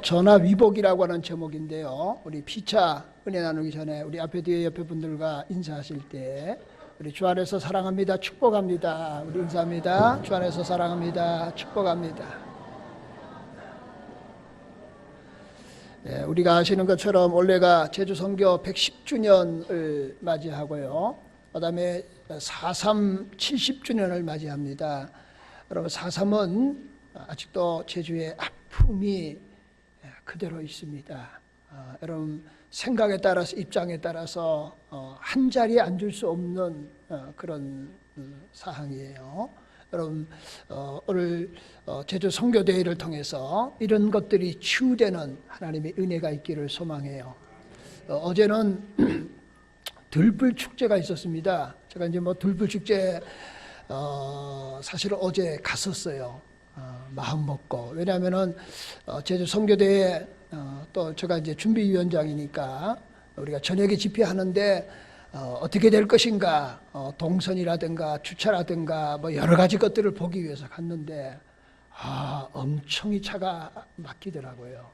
전화위복이라고 하는 제목인데요. 우리 피차 은혜 나누기 전에 우리 앞에 뒤에 옆에 분들과 인사하실 때 우리 주 안에서 사랑합니다, 축복합니다. 우리 인사합니다. 주 안에서 사랑합니다, 축복합니다. 네, 우리가 아시는 것처럼 올해가 제주 선교 110주년을 맞이하고요. 그 다음에 4.3 70주년을 맞이합니다. 여러분 4.3은 아직도 제주의 아픔이 그대로 있습니다. 여러분 생각에 따라서 입장에 따라서 한 자리에 앉을 수 없는 그런 사항이에요. 여러분 오늘 제주 선교대회를 통해서 이런 것들이 치유되는 하나님의 은혜가 있기를 소망해요. 어제는 들불 축제가 있었습니다. 제가 이제 들불 축제 사실 어제 갔었어요. 마음 먹고. 왜냐하면은 제주 선교대회 또 제가 이제 준비위원장이니까 우리가 저녁에 집회하는데 어떻게 될 것인가, 동선이라든가 주차라든가 여러 가지 것들을 보기 위해서 갔는데 엄청이 차가 막히더라고요.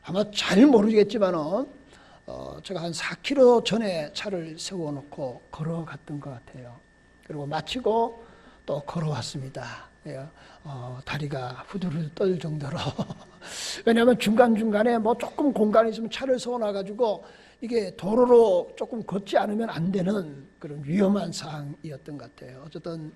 아마 잘 모르겠지만은 제가 한 4km 전에 차를 세워놓고 걸어갔던 것 같아요. 그리고 마치고 또 걸어왔습니다. 다리가 후들후들 떨 정도로. 왜냐하면 중간중간에 조금 공간이 있으면 차를 세워놔가지고 이게 도로로 조금 걷지 않으면 안 되는 그런 위험한 상황이었던 것 같아요. 어쨌든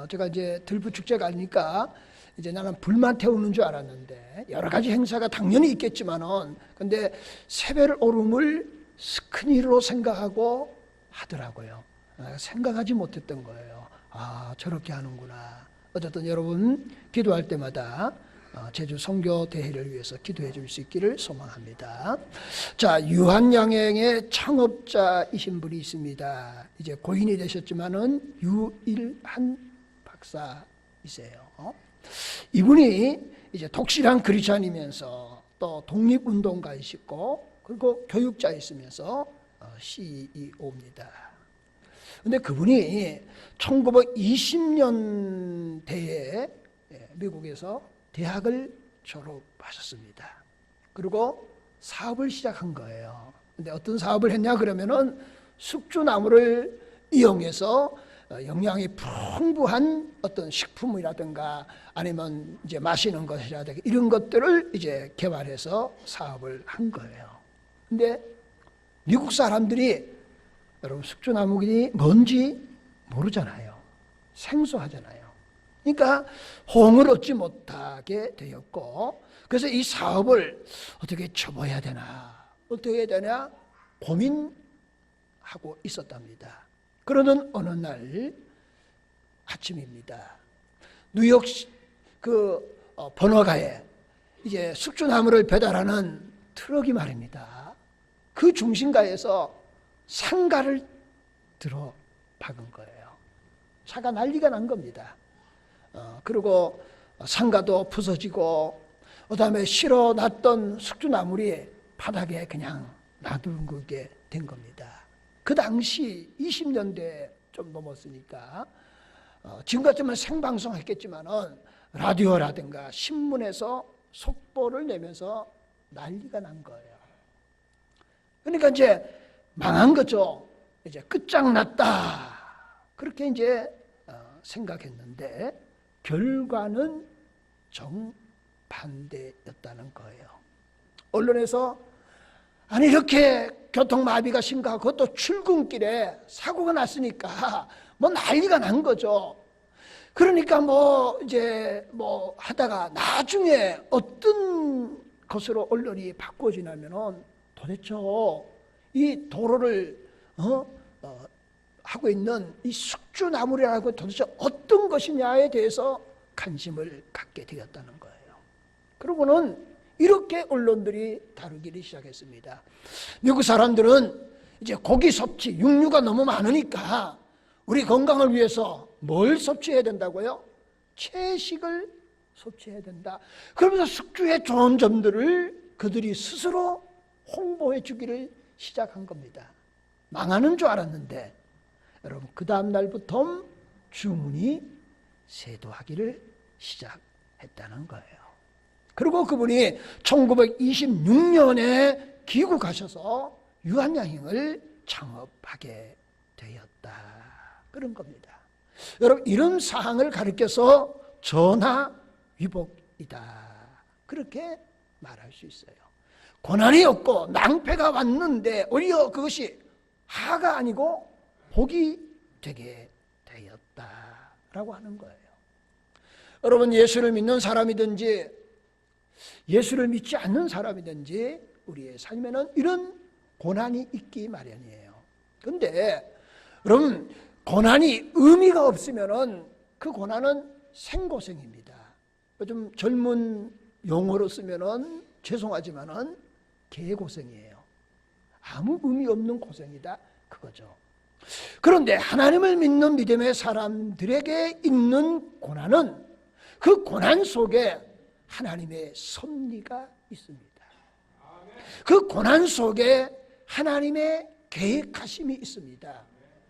제가 이제 들불축제 가니까 이제 나는 불만 태우는 줄 알았는데 여러 가지 행사가 당연히 있겠지만은 근데 세벨 오름을 스크니로 생각하고 하더라고요. 생각하지 못했던 거예요. 저렇게 하는구나. 어쨌든 여러분 기도할 때마다 제주 선교 대회를 위해서 기도해 줄 수 있기를 소망합니다. 자, 유한양행의 창업자이신 분이 있습니다. 이제 고인이 되셨지만은 유일한 박사이세요. 이분이 이제 독실한 크리스찬이면서 또 독립운동가이시고 그리고 교육자이시면서 CEO입니다. 근데 그분이 1920년대에 미국에서 대학을 졸업하셨습니다. 그리고 사업을 시작한 거예요. 근데 어떤 사업을 했냐 그러면은 숙주나무를 이용해서 영양이 풍부한 어떤 식품이라든가 아니면 이제 마시는 것이라든가 이런 것들을 이제 개발해서 사업을 한 거예요. 근데 미국 사람들이 여러분 숙주나무가 뭔지 모르잖아요. 생소하잖아요. 그러니까 호응을 얻지 못하게 되었고 그래서 이 사업을 어떻게 접어야 되나 어떻게 해야 되냐 고민하고 있었답니다. 그러던 어느 날 아침입니다. 뉴욕 번화가에 이제 숙주나무를 배달하는 트럭이 말입니다. 그 중심가에서 상가를 들어 박은 거예요. 차가 난리가 난 겁니다. 그리고 상가도 부서지고 그다음에 실어놨던 숙주나물이 바닥에 그냥 놔두게 된 겁니다. 그 당시 20년대 좀 넘었으니까 지금 같으면 생방송 했겠지만은 라디오라든가 신문에서 속보를 내면서 난리가 난 거예요. 그러니까 이제 망한 거죠. 이제 끝장났다. 그렇게 이제 생각했는데 결과는 정반대였다는 거예요. 언론에서 아니 이렇게 교통마비가 심각하고 그것도 출근길에 사고가 났으니까 난리가 난 거죠. 그러니까 이제 하다가 나중에 어떤 것으로 언론이 바꿔지냐면은 도대체 이 도로를 하고 있는 이 숙주나무라고 도대체 어떤 것이냐에 대해서 관심을 갖게 되었다는 거예요. 그러고는 이렇게 언론들이 다루기를 시작했습니다. 미국 사람들은 이제 고기 섭취, 육류가 너무 많으니까 우리 건강을 위해서 뭘 섭취해야 된다고요? 채식을 섭취해야 된다. 그러면서 숙주의 좋은 점들을 그들이 스스로 홍보해 주기를 시작한 겁니다. 망하는 줄 알았는데 여러분 그 다음 날부터 주문이 쇄도하기를 시작했다는 거예요. 그리고 그분이 1926년에 귀국하셔서 유한양행을 창업하게 되었다. 그런 겁니다. 여러분, 이런 사항을 가리켜서 전하위복이다. 그렇게 말할 수 있어요. 고난이 없고 낭패가 왔는데 오히려 그것이 하가 아니고 복이 되게 되었다라고 하는 거예요. 여러분, 예수를 믿는 사람이든지 예수를 믿지 않는 사람이든지 우리의 삶에는 이런 고난이 있기 마련이에요. 그런데 여러분, 고난이 의미가 없으면은 그 고난은 생고생입니다. 요즘 젊은 용어로 쓰면은 죄송하지만은 개고생이에요. 아무 의미 없는 고생이다, 그거죠. 그런데 하나님을 믿는 믿음의 사람들에게 있는 고난은 그 고난 속에 하나님의 섭리가 있습니다. 그 고난 속에 하나님의 계획하심이 있습니다.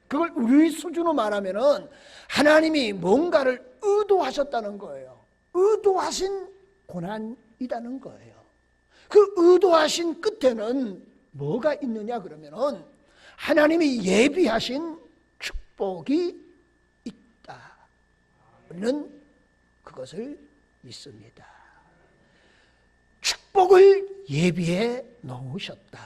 그걸 우리 수준으로 말하면은 하나님이 뭔가를 의도하셨다는 거예요. 의도하신 고난이라는 거예요. 그 의도하신 끝에는 뭐가 있느냐 그러면은 하나님이 예비하신 축복이 있다. 우리는 그것을 믿습니다. 축복을 예비해 놓으셨다.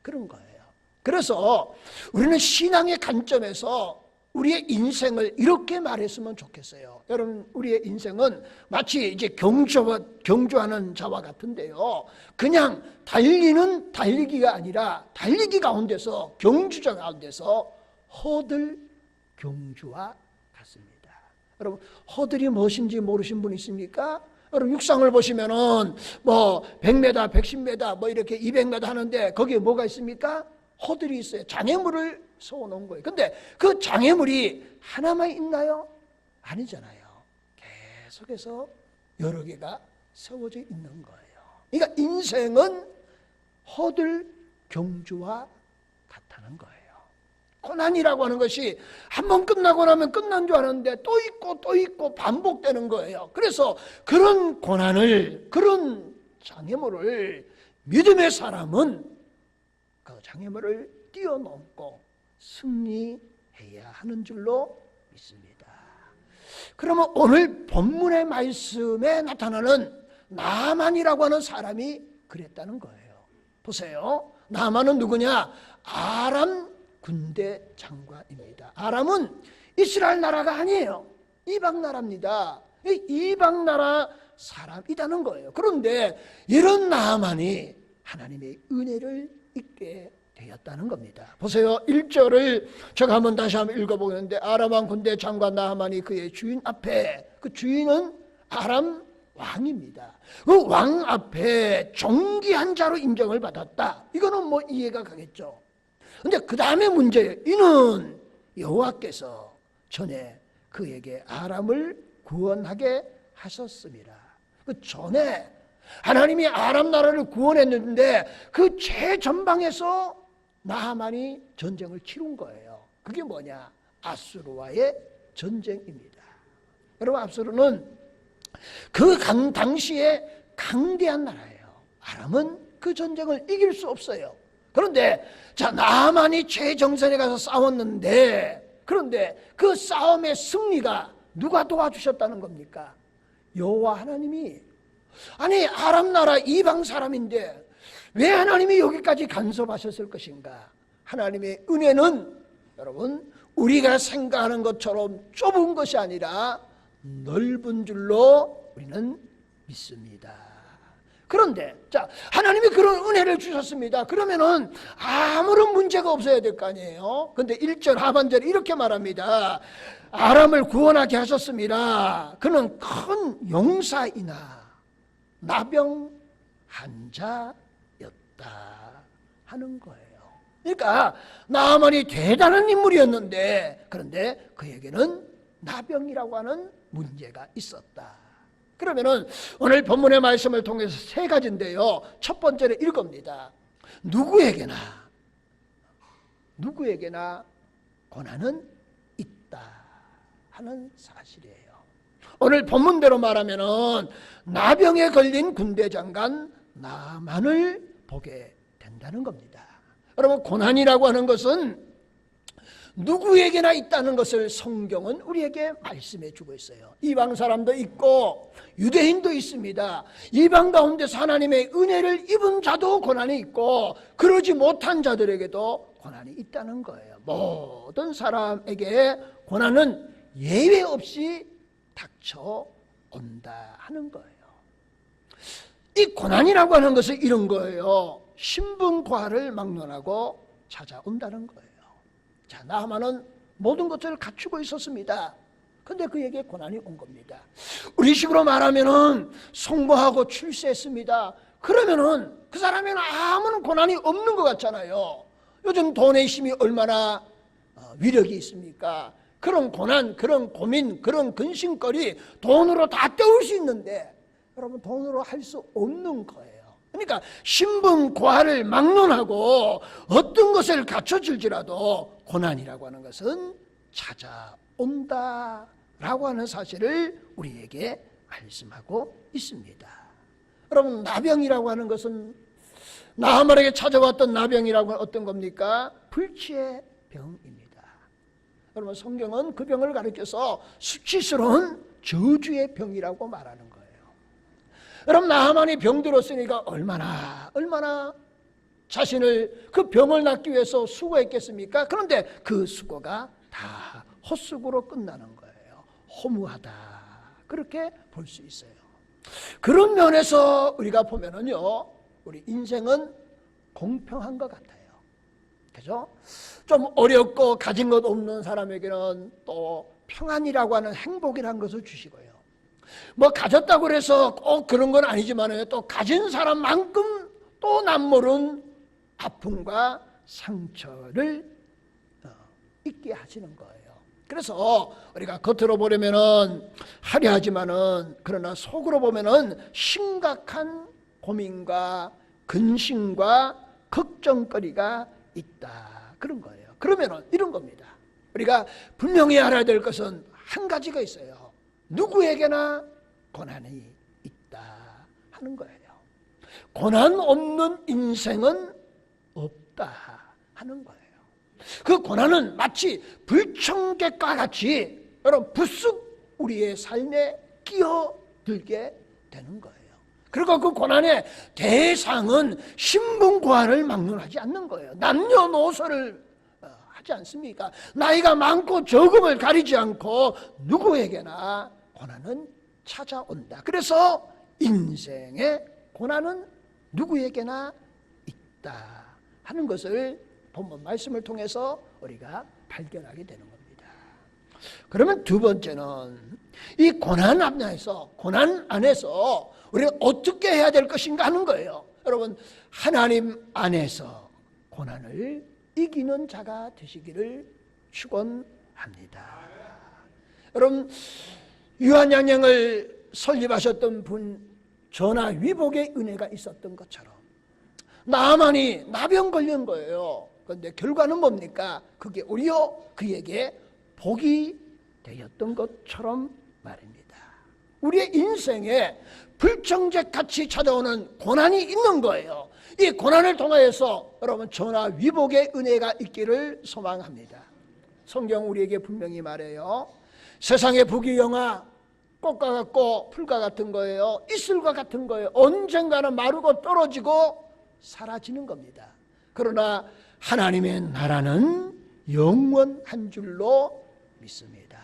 그런 거예요. 그래서 우리는 신앙의 관점에서 우리의 인생을 이렇게 말했으면 좋겠어요. 여러분, 우리의 인생은 마치 이제 경주하는 자와 같은데요. 그냥 달리는 달리기가 아니라 달리기 가운데서 경주자 가운데서 허들 경주와 같습니다. 여러분, 허들이 무엇인지 모르신 분 있습니까? 여러분, 육상을 보시면은 뭐 100m, 110m, 뭐 이렇게 200m 하는데 거기에 뭐가 있습니까? 허들이 있어요. 장애물을 세워놓은 거예요. 근데 그 장애물이 하나만 있나요? 아니잖아요. 계속해서 여러 개가 세워져 있는 거예요. 그러니까 인생은 허들 경주와 같다는 거예요. 고난이라고 하는 것이 한번 끝나고 나면 끝난 줄 알았는데 또 있고 또 있고 반복되는 거예요. 그래서 그런 고난을, 그런 장애물을 믿음의 사람은 그 장애물을 뛰어넘고 승리해야 하는 줄로 믿습니다. 그러면 오늘 본문의 말씀에 나타나는 나만이라고 하는 사람이 그랬다는 거예요. 보세요. 나만은 누구냐? 아람 군대 장관입니다. 아람은 이스라엘 나라가 아니에요. 이방 나라입니다. 이방 나라 사람이라는 거예요. 그런데 이런 나만이 하나님의 은혜를 있게 되었다는 겁니다. 보세요. 1절을 제가 한번 다시 한번 읽어보겠는데, 아람 왕 군대 장관 나하만이 그의 주인 앞에, 그 주인은 아람 왕입니다. 그 왕 앞에 존귀한 자로 인정을 받았다. 이거는 뭐 이해가 가겠죠. 근데 그 다음에 문제예요. 이는 여호와께서 전에 그에게 아람을 구원하게 하셨습니다. 그 전에 하나님이 아람 나라를 구원했는데 그 최전방에서 나하만이 전쟁을 치룬 거예요. 그게 뭐냐? 아수르와의 전쟁입니다. 여러분, 아수르는 그 당시에 강대한 나라예요. 아람은 그 전쟁을 이길 수 없어요. 그런데 자, 나하만이 최정선에 가서 싸웠는데, 그런데 그 싸움의 승리가 누가 도와주셨다는 겁니까? 여호와 하나님이. 아니, 아람 나라 이방 사람인데 왜 하나님이 여기까지 간섭하셨을 것인가? 하나님의 은혜는 여러분, 우리가 생각하는 것처럼 좁은 것이 아니라 넓은 줄로 우리는 믿습니다. 그런데 자, 하나님이 그런 은혜를 주셨습니다. 그러면은 아무런 문제가 없어야 될 거 아니에요. 근데 1절 하반절에 이렇게 말합니다. 아람을 구원하게 하셨습니다. 그는 큰 용사이나 나병 환자였다 하는 거예요. 그러니까 나하만이 대단한 인물이었는데, 그런데 그에게는 나병이라고 하는 문제가 있었다. 그러면은 오늘 본문의 말씀을 통해서 세 가지인데요. 첫 번째로 이겁니다. 누구에게나 고난은 있다 하는 사실이에요. 오늘 본문대로 말하면은 나병에 걸린 군대 장관 나만을 보게 된다는 겁니다. 여러분, 고난이라고 하는 것은 누구에게나 있다는 것을 성경은 우리에게 말씀해 주고 있어요. 이방 사람도 있고 유대인도 있습니다. 이방 가운데서 하나님의 은혜를 입은 자도 고난이 있고 그러지 못한 자들에게도 고난이 있다는 거예요. 모든 사람에게 고난은 예외 없이 닥쳐온다 하는 거예요. 이 고난이라고 하는 것은 이런 거예요. 신분과를 막론하고 찾아온다는 거예요. 자, 나하만은 모든 것을 갖추고 있었습니다. 근데 그에게 고난이 온 겁니다. 우리식으로 말하면은 성공하고 출세했습니다. 그러면은 그 사람에는 아무런 고난이 없는 것 같잖아요. 요즘 돈의 힘이 얼마나 위력이 있습니까? 그런 고난, 그런 고민, 그런 근심거리 돈으로 다 때울 수 있는데 여러분, 돈으로 할 수 없는 거예요. 그러니까 신분 고하를 막론하고 어떤 것을 갖춰질지라도 고난이라고 하는 것은 찾아온다라고 하는 사실을 우리에게 말씀하고 있습니다. 여러분, 나병이라고 하는 것은 나하만에게 찾아왔던 나병이라고 하는 어떤 겁니까? 불치의 병입니다. 여러분, 성경은 그 병을 가리켜서 수치스러운 저주의 병이라고 말하는 거예요. 여러분, 나하만이 병들었으니까 얼마나 자신을 그 병을 낫기 위해서 수고했겠습니까? 그런데 그 수고가 다 헛수고로 끝나는 거예요. 허무하다, 그렇게 볼 수 있어요. 그런 면에서 우리가 보면은요, 우리 인생은 공평한 것 같아요. 그죠? 좀 어렵고 가진 것 없는 사람에게는 또 평안이라고 하는 행복이라는 것을 주시고요. 뭐 가졌다고 해서 꼭 그런 건 아니지만 또 가진 사람만큼 또 남모른 아픔과 상처를 있게 하시는 거예요. 그래서 우리가 겉으로 보려면은 화려하지만은 그러나 속으로 보면은 심각한 고민과 근심과 걱정거리가 있다, 그런 거예요. 그러면은 이런 겁니다. 우리가 분명히 알아야 될 것은 한 가지가 있어요. 누구에게나 고난이 있다 하는 거예요. 고난 없는 인생은 없다 하는 거예요. 그 고난은 마치 불청객과 같이 여러분 부스 우리의 삶에 끼어들게 되는 거예요. 그리고 그 고난의 대상은 신분고하를 막론하지 않는 거예요. 남녀노소를 하지 않습니까? 나이가 많고 적음을 가리지 않고 누구에게나 고난은 찾아온다. 그래서 인생의 고난은 누구에게나 있다 하는 것을 본문 말씀을 통해서 우리가 발견하게 되는 겁니다. 그러면 두 번째는 이 고난 안에서 우리가 어떻게 해야 될 것인가 하는 거예요. 여러분, 하나님 안에서 고난을 이기는 자가 되시기를 축원합니다. 여러분, 유한양양을 설립하셨던 분 전하위복의 은혜가 있었던 것처럼 나하만이 나병 걸린 거예요. 그런데 결과는 뭡니까? 그게 오히려 그에게 복이 되었던 것처럼 말입니다. 우리의 인생에 불청객같이 찾아오는 고난이 있는 거예요. 이 고난을 통하여서 여러분 전하위복의 은혜가 있기를 소망합니다. 성경 우리에게 분명히 말해요. 세상의 부귀영화 꽃과 같고 풀과 같은 거예요. 이슬과 같은 거예요. 언젠가는 마르고 떨어지고 사라지는 겁니다. 그러나 하나님의 나라는 영원한 줄로 믿습니다.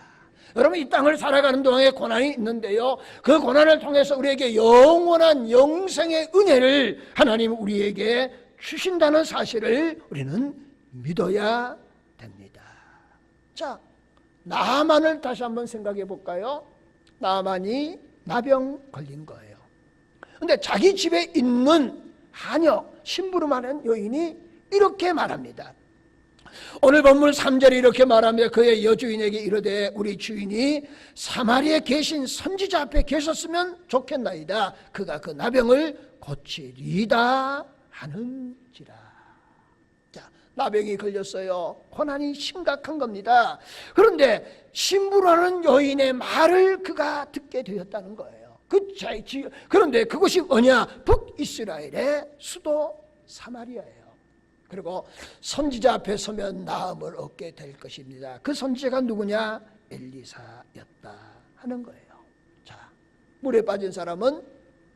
여러분, 이 땅을 살아가는 동안에 고난이 있는데요, 그 고난을 통해서 우리에게 영원한 영생의 은혜를 하나님 우리에게 주신다는 사실을 우리는 믿어야 됩니다. 자, 나하만을 다시 한번 생각해 볼까요? 나하만이 나병 걸린 거예요. 근데 자기 집에 있는 한역, 심부름하는 여인이 이렇게 말합니다. 오늘 본문 3절에 이렇게 말하며 그의 여주인에게 이르되 우리 주인이 사마리아에 계신 선지자 앞에 계셨으면 좋겠나이다. 그가 그 나병을 고치리이다 하는지라. 자, 나병이 걸렸어요. 고난이 심각한 겁니다. 그런데 신부라는 여인의 말을 그가 듣게 되었다는 거예요. 그런데 그곳이 뭐냐? 북이스라엘의 수도 사마리아예요. 그리고 선지자 앞에 서면 나음을 얻게 될 것입니다. 그 선지자가 누구냐? 엘리사였다 하는 거예요. 자, 물에 빠진 사람은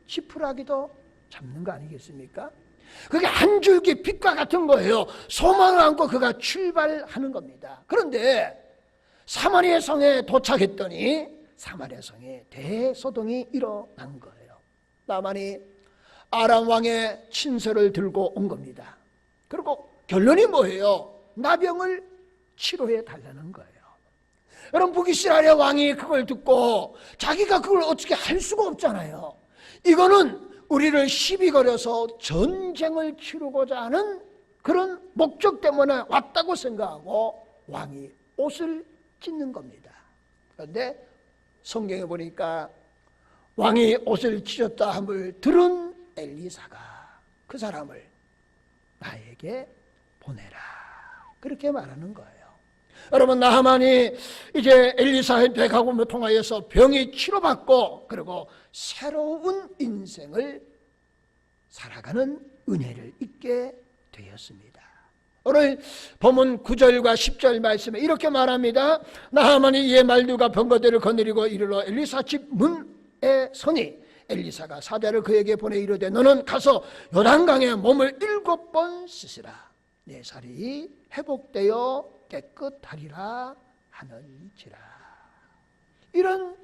지푸라기도 잡는 거 아니겠습니까? 그게 한 줄기 빛과 같은 거예요. 소망을 안고 그가 출발하는 겁니다. 그런데 사마리아 성에 도착했더니 사마리아 성에 대소동이 일어난 거예요. 나만이 아람 왕의 친서를 들고 온 겁니다. 그리고 결론이 뭐예요? 나병을 치료해 달라는 거예요. 여러분, 북이스라엘의 왕이 그걸 듣고 자기가 그걸 어떻게 할 수가 없잖아요. 이거는 우리를 시비 걸어서 전쟁을 치르고자 하는 그런 목적 때문에 왔다고 생각하고 왕이 옷을 찢는 겁니다. 그런데 성경에 보니까 왕이 옷을 찢었다 함을 들은 엘리사가 그 사람을 나에게 보내라, 그렇게 말하는 거예요. 여러분, 나하만이 이제 엘리사한테 가고 통하여서 병이 치료받고 그리고 새로운 인생을 살아가는 은혜를 잊게 되었습니다. 오늘 본문 9절과 10절 말씀에 이렇게 말합니다. 나하만이 이에 말두가 번거대를 거느리고 이르러 엘리사 집 문에 서니 엘리사가 사자를 그에게 보내 이르되 너는 가서 요단강에 몸을 7번 씻으라. 내 살이 회복되어 깨끗하리라 하는지라. 이런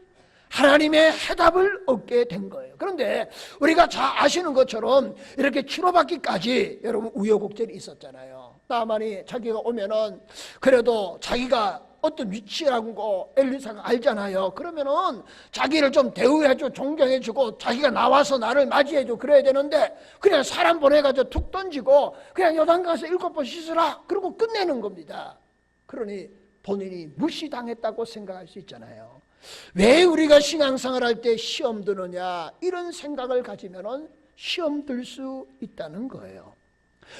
하나님의 해답을 얻게 된 거예요. 그런데 우리가 잘 아시는 것처럼 이렇게 치료받기까지 여러분 우여곡절이 있었잖아요. 나만이 자기가 오면은 그래도 자기가 어떤 위치라고 엘리사가 알잖아요. 그러면은 자기를 좀 대우해주고 존경해주고 자기가 나와서 나를 맞이해주고 그래야 되는데 그냥 사람 보내가지고 툭 던지고 그냥 요단강에서 7번 씻으라 그러고 끝내는 겁니다. 그러니 본인이 무시당했다고 생각할 수 있잖아요. 왜 우리가 신앙생활 할 때 시험 드느냐 이런 생각을 가지면은 시험 들 수 있다는 거예요.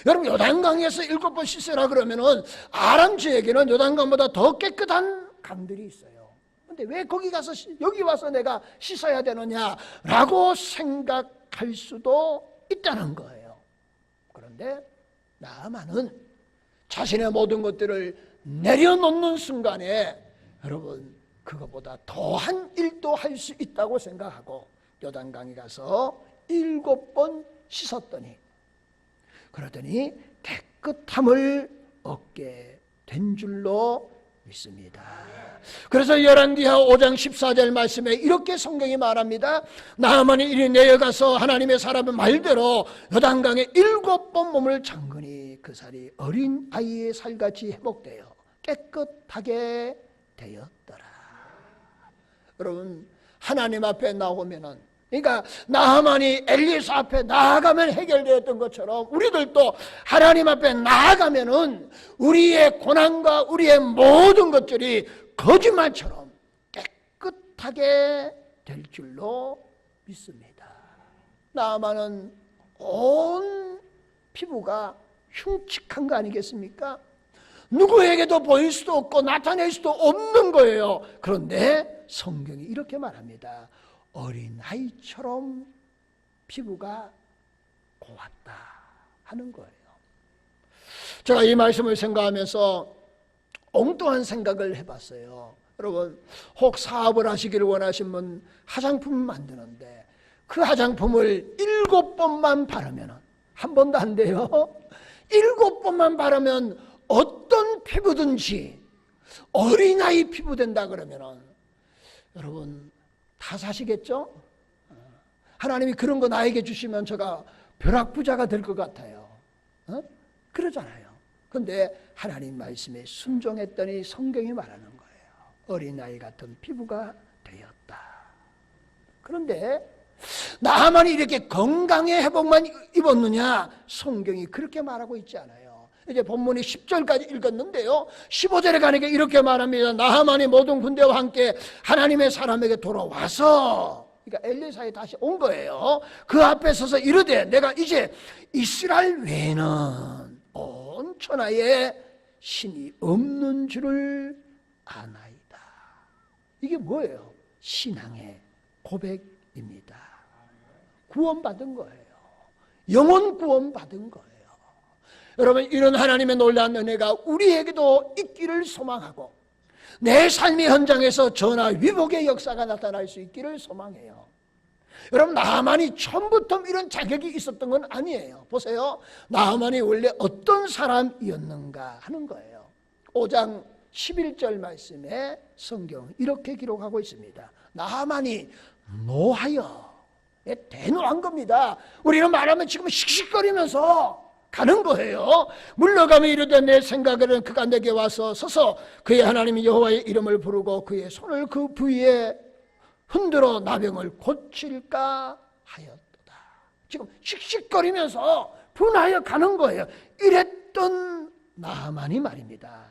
여러분, 요단강에서 7번 씻으라 그러면은 아람 지역에는 요단강보다 더 깨끗한 강들이 있어요. 근데 왜 거기 가서 여기 와서 내가 씻어야 되느냐라고 생각할 수도 있다는 거예요. 그런데 나아만은 자신의 모든 것들을 내려놓는 순간에 여러분 그것보다 더한 일도 할 수 있다고 생각하고 요단강에 가서 7번 씻었더니 그러더니 깨끗함을 얻게 된 줄로 믿습니다. 그래서 열왕기하 5장 14절 말씀에 이렇게 성경이 말합니다. 나아만이 이리 내려가서 하나님의 사람의 말대로 요단강에 7번 몸을 잠그니 그 살이 어린 아이의 살같이 회복되어 깨끗하게 되었더라. 여러분, 하나님 앞에 나오면은 그러니까 나하만이 엘리사 앞에 나아가면 해결되었던 것처럼 우리들도 하나님 앞에 나아가면은 우리의 고난과 우리의 모든 것들이 거짓말처럼 깨끗하게 될 줄로 믿습니다. 나하만은 온 피부가 흉측한 거 아니겠습니까? 누구에게도 보일 수도 없고 나타낼 수도 없는 거예요. 그런데 성경이 이렇게 말합니다. 어린아이처럼 피부가 고왔다 하는 거예요. 제가 이 말씀을 생각하면서 엉뚱한 생각을 해봤어요. 여러분, 혹 사업을 하시기를 원하시면 화장품 만드는데 그 화장품을 7번만 바르면 한 번도 안 돼요. 7번만 바르면 어떤 피부든지 어린아이 피부 된다 그러면 여러분 다 사시겠죠? 하나님이 그런 거 나에게 주시면 제가 벼락부자가 될 것 같아요. 그러잖아요. 그런데 하나님 말씀에 순종했더니 성경이 말하는 거예요. 어린아이 같은 피부가 되었다. 그런데 나만이 이렇게 건강의 회복만 입었느냐? 성경이 그렇게 말하고 있지 않아요. 이제 본문이 10절까지 읽었는데요. 15절에 가니까 이렇게 말합니다. 나하만이 모든 군대와 함께 하나님의 사람에게 돌아와서, 그러니까 엘리사에 다시 온 거예요. 그 앞에 서서 이르되 내가 이제 이스라엘 외에는 온 천하에 신이 없는 줄을 아나이다. 이게 뭐예요? 신앙의 고백입니다. 구원받은 거예요. 영혼 구원받은 거예요. 여러분, 이런 하나님의 놀라운 은혜가 우리에게도 있기를 소망하고 내 삶의 현장에서 전화 위복의 역사가 나타날 수 있기를 소망해요. 여러분, 나하만이 처음부터 이런 자격이 있었던 건 아니에요. 보세요. 나하만이 원래 어떤 사람이었는가 하는 거예요. 5장 11절 말씀에 성경 이렇게 기록하고 있습니다. 나하만이 노하여, 대노한 겁니다. 우리는 말하면 지금 씩씩거리면서 가는 거예요. 물러가며 이르되 내 생각에는 그가 내게 와서 서서 그의 하나님 여호와의 이름을 부르고 그의 손을 그 부위에 흔들어 나병을 고칠까 하였도다. 지금 씩씩거리면서 분하여 가는 거예요. 이랬던 나하만이 말입니다.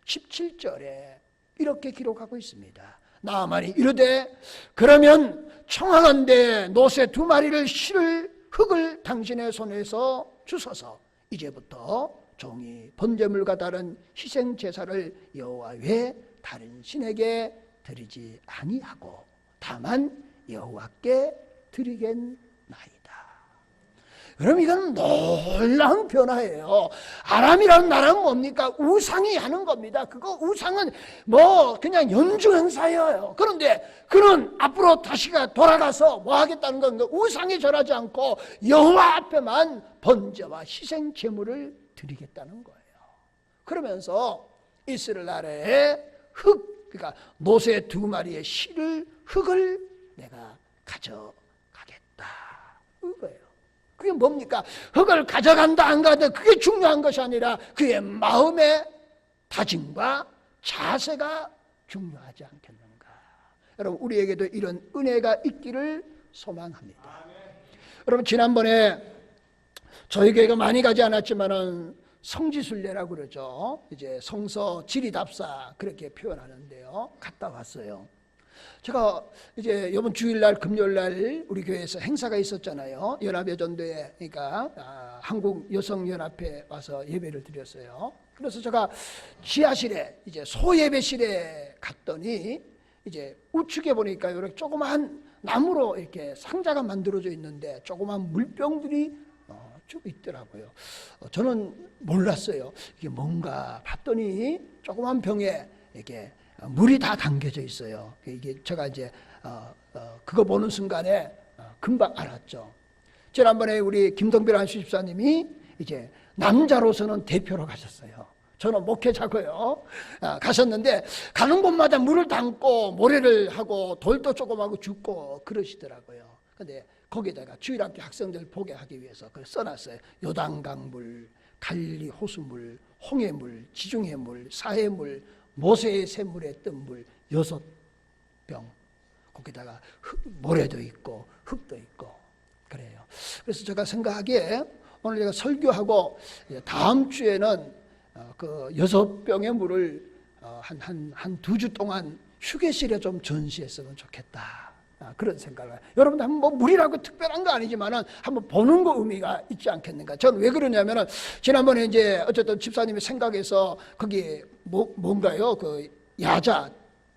17절에 이렇게 기록하고 있습니다. 나하만이 이르되 그러면 청하건대 노새 2마리를 실을 흙을 당신의 손에서 주소서. 이제부터 종이 번제물과 다른 희생 제사를 여호와 외에 다른 신에게 드리지 아니하고 다만 여호와께 드리겠나이다. 그럼 이건 놀라운 변화예요. 아람이라는 나라는 뭡니까? 우상이 하는 겁니다. 그거 우상은 뭐 그냥 연중 행사예요. 그런데 그는 앞으로 다시가 돌아가서 뭐 하겠다는 건 우상에 절하지 않고 여호와 앞에만 번제와 희생 제물을 드리겠다는 거예요. 그러면서 이스라엘 나라의 그러니까 노새 2마리의 실을 흙을 내가 가져가겠다. 그거예요. 그게 뭡니까? 흙을 가져간다 안 가다 그게 중요한 것이 아니라 그의 마음의 다짐과 자세가 중요하지 않겠는가. 여러분, 우리에게도 이런 은혜가 있기를 소망합니다. 여러분, 지난번에 저희 교회가 많이 가지 않았지만은 성지순례라고 그러죠. 이제 성서 지리답사 그렇게 표현하는데요. 갔다 왔어요. 제가 이제 이번 주일날 금요일날 우리 교회에서 행사가 있었잖아요. 연합여전도회, 그러니까 한국 여성연합회 와서 예배를 드렸어요. 그래서 제가 지하실에 이제 소예배실에 갔더니 이제 우측에 보니까 이렇게 조그만 나무로 이렇게 상자가 만들어져 있는데 조그만 물병들이 쭉 있더라고요. 저는 몰랐어요. 이게 뭔가 봤더니 조그만 병에 이렇게 물이 다 담겨져 있어요. 이게 제가 이제 그거 보는 순간에 금방 알았죠. 지난번에 우리 김동필 한수 집사님이 이제 남자로서는 대표로 가셨어요. 저는 목회자고요. 가셨는데 가는 곳마다 물을 담고 모래를 하고 돌도 조금하고 줍고 그러시더라고요. 근데 거기다가 주일학교 학생들 보게 하기 위해서 그걸 써놨어요. 요단강물, 갈릴리 호수물, 홍해물, 지중해물, 사해물, 모세의 샘물에 뜬 물 6병, 거기다가 모래도 있고 흙도 있고 그래요. 그래서 제가 생각하기에 오늘 제가 설교하고 다음 주에는 그 6병의 물을 한 2주 동안 휴게실에 좀 전시했으면 좋겠다. 그런 생각을. 여러분들 한번 뭐 물이라고 특별한 거 아니지만은 한번 보는 거 의미가 있지 않겠는가. 저는 왜 그러냐면은 지난번에 이제 어쨌든 집사님의 생각에서 거기 뭔가요? 그 야자,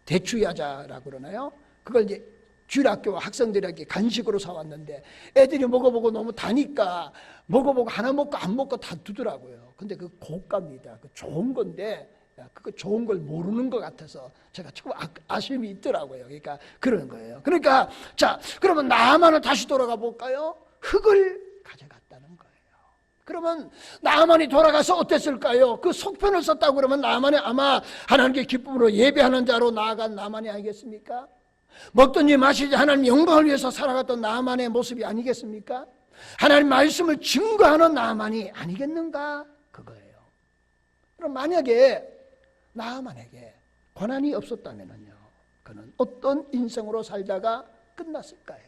대추 야자라고 그러나요? 그걸 이제 주일학교 학생들에게 간식으로 사왔는데 애들이 먹어보고 너무 다니까 먹어보고 하나 먹고 안 먹고 다 두더라고요. 근데 그 고가입니다. 그 좋은 건데 그거 좋은 걸 모르는 것 같아서 제가 조금 아쉬움이 있더라고요. 그러니까 그런 거예요. 그러니까 자, 그러면 나하만을 다시 돌아가 볼까요? 흙을 가져갔다는 거예요. 그러면 나하만이 돌아가서 어땠을까요? 그 속편을 썼다고 그러면 나하만이 아마 하나님께 기쁨으로 예배하는 자로 나아간 나하만이 아니겠습니까? 먹든지 마시지 하나님 영광을 위해서 살아갔던 나하만의 모습이 아니겠습니까? 하나님 말씀을 증거하는 나하만이 아니겠는가? 그거예요. 그럼 만약에 나하만에게 고난이 없었다면요, 그는 어떤 인생으로 살다가 끝났을까요?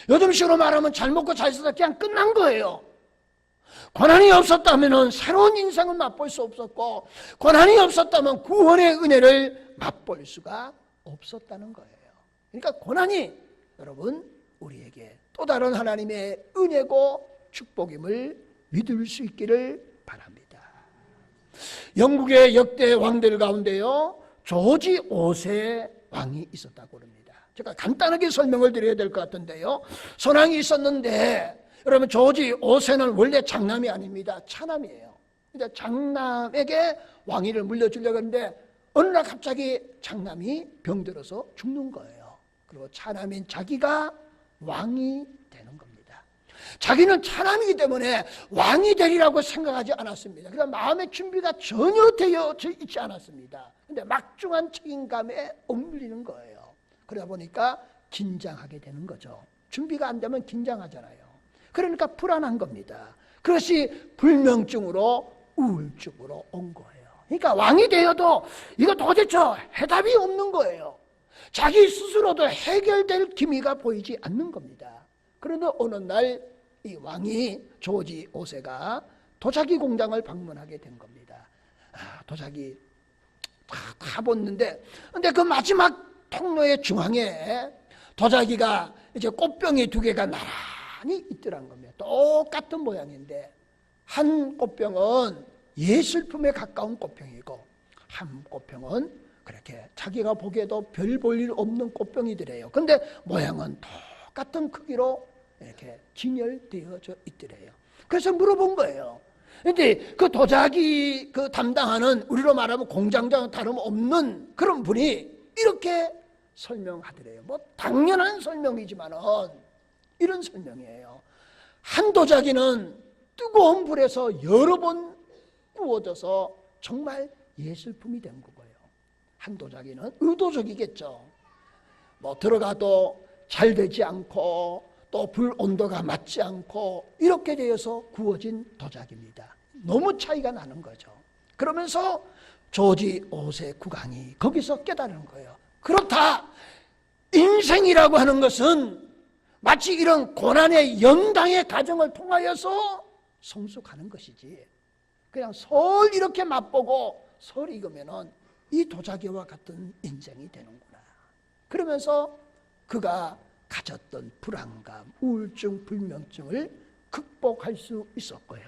요즘식으로 말하면 잘 먹고 잘 살다 그냥 끝난 거예요. 고난이 없었다면 새로운 인생을 맛볼 수 없었고, 고난이 없었다면 구원의 은혜를 맛볼 수가 없었다는 거예요. 그러니까 고난이 여러분 우리에게 또 다른 하나님의 은혜고 축복임을 믿을 수 있기를 바랍니다. 영국의 역대 왕들 가운데요, 조지 5세 왕이 있었다고 합니다. 제가 간단하게 설명을 드려야 될 것 같은데요, 선왕이 있었는데, 여러분 조지 5세는 원래 장남이 아닙니다. 차남이에요. 근데 장남에게 왕위를 물려주려고 하는데 어느 날 갑자기 장남이 병들어서 죽는 거예요. 그리고 차남인 자기가 왕이 되는 겁니다. 자기는 차남이기 때문에 왕이 되리라고 생각하지 않았습니다. 그래서 마음의 준비가 전혀 되어 있지 않았습니다. 근데 막중한 책임감에 억눌리는 거예요. 그러다 보니까 긴장하게 되는 거죠. 준비가 안 되면 긴장하잖아요. 그러니까 불안한 겁니다. 그것이 불면증으로 우울증으로 온 거예요. 그러니까 왕이 되어도 이거 도대체 해답이 없는 거예요. 자기 스스로도 해결될 기미가 보이지 않는 겁니다. 그런데 어느 날 이 왕이 조지 5세가 도자기 공장을 방문하게 된 겁니다. 도자기 다 봤는데, 근데 그 마지막 통로의 중앙에 도자기가 이제 꽃병이 2개가 나란히 있더란 겁니다. 똑같은 모양인데 한 꽃병은 예술품에 가까운 꽃병이고 한 꽃병은 그렇게 자기가 보기에도 별 볼 일 없는 꽃병이더래요. 근데 모양은 똑같은 크기로 이렇게 진열되어져 있더래요. 그래서 물어본 거예요. 근데 그 도자기 그 담당하는, 우리로 말하면 공장장은 다름없는 그런 분이 이렇게 설명하더래요. 뭐 당연한 설명이지만은 이런 설명이에요. 한 도자기는 뜨거운 불에서 여러 번 구워져서 정말 예술품이 된 거예요. 한 도자기는 의도적이겠죠. 뭐 들어가도 잘 되지 않고 또 불 온도가 맞지 않고 이렇게 되어서 구워진 도자기입니다. 너무 차이가 나는 거죠. 그러면서 조지 5세 국왕이 거기서 깨달은 거예요. 그렇다. 인생이라고 하는 것은 마치 이런 고난의 연당의 과정을 통하여서 성숙하는 것이지, 그냥 설 이렇게 맛보고 설 익으면은 이 도자기와 같은 인생이 되는구나. 그러면서 그가 가졌던 불안감, 우울증, 불면증을 극복할 수 있었고요.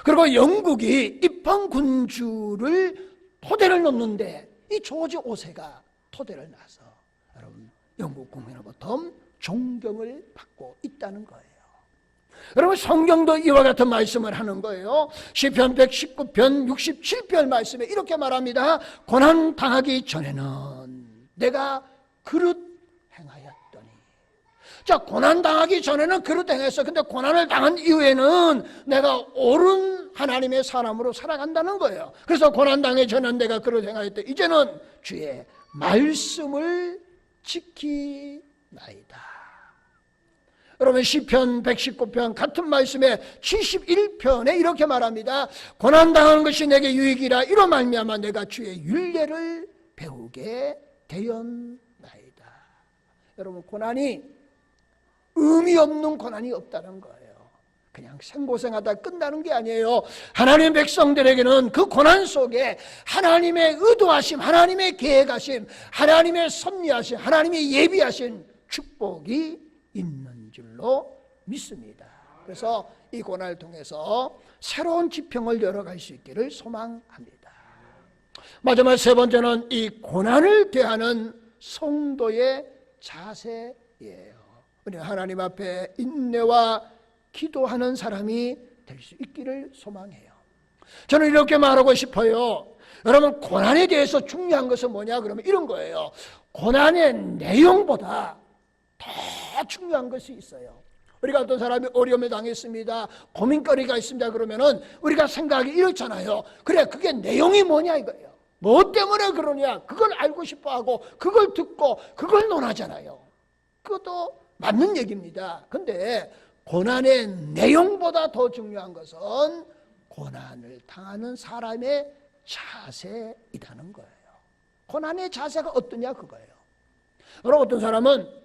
그리고 영국이 입헌군주를 토대를 놓는데 이 조지 5세가 토대를 놔서 여러분 영국 국민으로부터 존경을 받고 있다는 거예요. 여러분 성경도 이와 같은 말씀을 하는 거예요. 시편 119편 67편 말씀에 이렇게 말합니다. 고난 당하기 전에는 내가 그릇 행하였더니. 자, 고난 당하기 전에는 그릇 행했어. 근데 고난을 당한 이후에는 내가 옳은 하나님의 사람으로 살아간다는 거예요. 그래서 고난 당하기 전에는 내가 그릇 행하였다. 이제는 주의 말씀을 지키나이다. 여러분 시편 119편 같은 말씀에 71편에 이렇게 말합니다. 고난당하는 것이 내게 유익이라 이로 말미암아 내가 주의 율례를 배우게 되었나이다. 여러분 고난이 의미 없는 고난이 없다는 거예요. 그냥 생고생하다 끝나는 게 아니에요. 하나님의 백성들에게는 그 고난 속에 하나님의 의도하심, 하나님의 계획하심, 하나님의 섭리하심, 하나님의 예비하신 축복이 있는 줄로 믿습니다. 그래서 이 고난을 통해서 새로운 지평을 열어갈 수 있기를 소망합니다. 마지막 세 번째는 이 고난을 대하는 성도의 자세예요. 우리 하나님 앞에 인내와 기도하는 사람이 될 수 있기를 소망해요. 저는 이렇게 말하고 싶어요. 여러분 고난에 대해서 중요한 것은 뭐냐 그러면 이런 거예요. 고난의 내용보다 더 중요한 것이 있어요. 우리가 어떤 사람이 어려움에 당했습니다, 고민거리가 있습니다 그러면은 우리가 생각하기 이렇잖아요. 그래 그게 내용이 뭐냐 이거예요. 뭐 때문에 그러냐 그걸 알고 싶어하고 그걸 듣고 그걸 논하잖아요. 그것도 맞는 얘기입니다. 근데 고난의 내용보다 더 중요한 것은 고난을 당하는 사람의 자세이라는 거예요. 고난의 자세가 어떠냐 그거예요. 여러분 어떤 사람은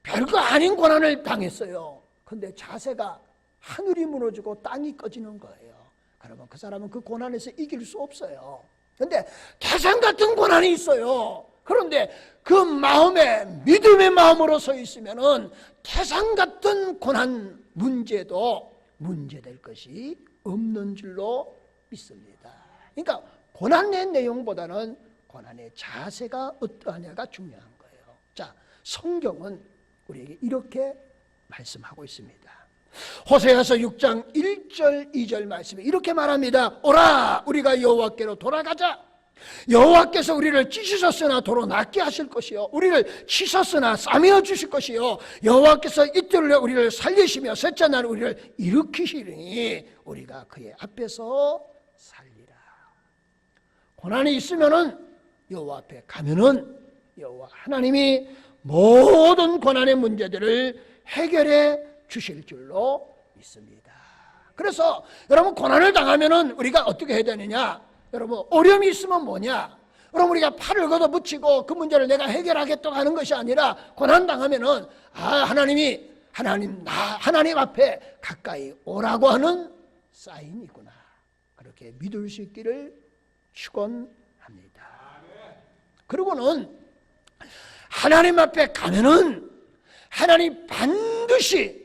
별거 아닌 고난을 당했어요. 근데 자세가 하늘이 무너지고 땅이 꺼지는 거예요. 그러면 그 사람은 그 고난에서 이길 수 없어요. 근데 태산 같은 고난이 있어요. 그런데 그 마음에 믿음의 마음으로 서 있으면은 태산 같은 고난 문제도 문제될 것이 없는 줄로 믿습니다. 그러니까 고난의 내용보다는 고난의 자세가 어떠하냐가 중요한 거예요. 자, 성경은 우리에게 이렇게 말씀하고 있습니다. 호세아서 6장 1절 2절 말씀에 이렇게 말합니다. 오라, 우리가 여호와께로 돌아가자. 여호와께서 우리를 찢으셨으나 도로 낫게 하실 것이요, 우리를 치셨으나 싸매어 주실 것이요, 여호와께서 이틀에 우리를 살리시며 셋째 날 우리를 일으키시리니 우리가 그의 앞에서 살리라. 고난이 있으면은 여호와 앞에 가면은 여호와 하나님이 모든 고난의 문제들을 해결해 주실 줄로 믿습니다. 그래서 여러분, 고난을 당하면은 우리가 어떻게 해야 되느냐? 여러분, 어려움이 있으면 뭐냐? 여러분, 우리가 팔을 걷어붙이고 그 문제를 내가 해결하겠다고 하는 것이 아니라, 고난 당하면은 하나님 앞에 가까이 오라고 하는 사인이구나, 그렇게 믿을 수 있기를 축원합니다. 그리고는 하나님 앞에 가면은 하나님 반드시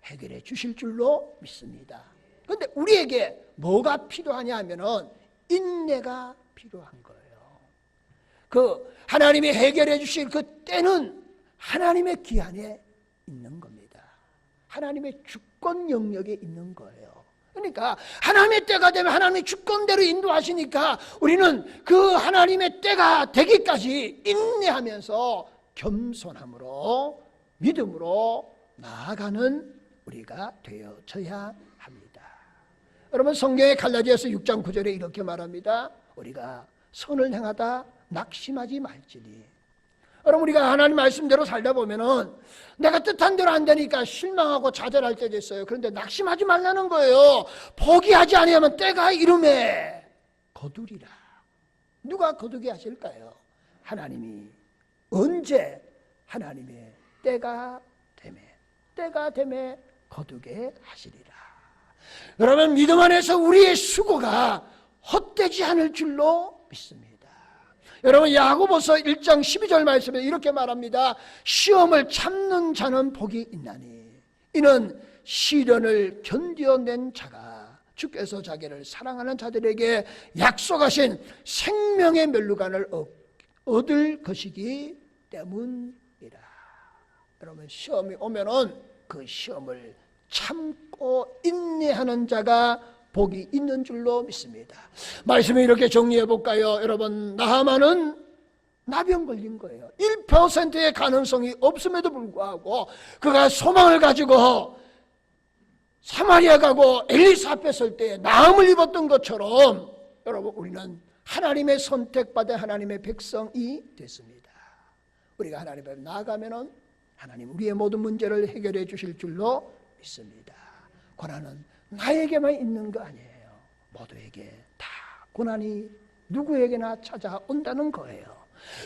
해결해 주실 줄로 믿습니다. 그런데 우리에게 뭐가 필요하냐 하면은 인내가 필요한 거예요. 그 하나님이 해결해 주실 그 때는 하나님의 기한에 있는 겁니다. 하나님의 주권 영역에 있는 거예요. 그러니까 하나님의 때가 되면 하나님의 주권대로 인도하시니까 우리는 그 하나님의 때가 되기까지 인내하면서 겸손함으로 믿음으로 나아가는 우리가 되어져야 합니다. 여러분, 성경의 갈라디아서 6장 9절에 이렇게 말합니다. 우리가 선을 행하다 낙심하지 말지니. 여러분, 우리가 하나님 말씀대로 살다 보면은 내가 뜻한 대로 안 되니까 실망하고 좌절할 때도 있어요. 그런데 낙심하지 말라는 거예요. 포기하지 아니하면 때가 이름에 거두리라. 누가 거두게 하실까요? 하나님이. 언제? 하나님의 때가 됨에 거두게 하시리라. 여러분, 믿음 안에서 우리의 수고가 헛되지 않을 줄로 믿습니다. 여러분, 야고보서 1장 12절 말씀에 이렇게 말합니다. 시험을 참는 자는 복이 있나니 이는 시련을 견뎌낸 자가 주께서 자기를 사랑하는 자들에게 약속하신 생명의 멸류관을 얻을 것이기 때문이라. 여러분, 시험이 오면은 그 시험을 참고 인내하는 자가 복이 있는 줄로 믿습니다. 말씀을 이렇게 정리해 볼까요? 여러분, 나하만은 나병 걸린 거예요. 1%의 가능성이 없음에도 불구하고 그가 소망을 가지고 사마리아 가고 엘리사 앞에 설 때 나음을 입었던 것처럼 여러분, 우리는 하나님의 선택받은 하나님의 백성이 됐습니다. 우리가 하나님 앞에 나아가면은 하나님 우리의 모든 문제를 해결해 주실 줄로 믿습니다. 고난은 나에게만 있는 거 아니에요. 모두에게 다 고난이 누구에게나 찾아온다는 거예요.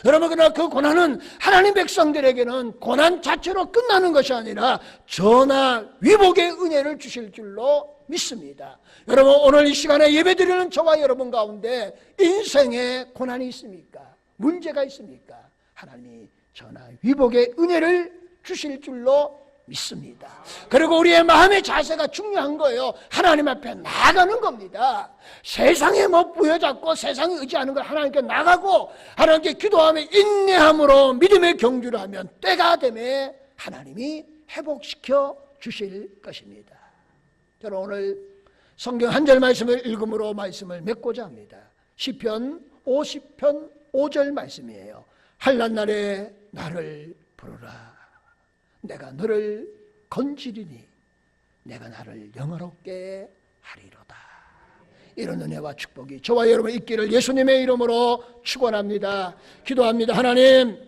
여러분, 그러나 그 고난은 하나님 백성들에게는 고난 자체로 끝나는 것이 아니라 전하 위복의 은혜를 주실 줄로 믿습니다. 여러분, 오늘 이 시간에 예배드리는 저와 여러분 가운데 인생에 고난이 있습니까? 문제가 있습니까? 하나님이 전하 위복의 은혜를 주실 줄로 믿습니다. 그리고 우리의 마음의 자세가 중요한 거예요. 하나님 앞에 나아가는 겁니다. 세상에 뭐 부여잡고 세상에 의지하는 걸 하나님께 나가고 하나님께 기도하며 인내함으로 믿음의 경주를 하면 때가 되면 하나님이 회복시켜 주실 것입니다. 저는 오늘 성경 한 절 말씀을 읽음으로 말씀을 맺고자 합니다. 시편 50편 5절 말씀이에요. 한낱 날에 나를 부르라. 내가 너를 건지리니 내가 나를 영화롭게 하리로다. 이런 은혜와 축복이 저와 여러분 있기를 예수님의 이름으로 축원합니다. 기도합니다. 하나님,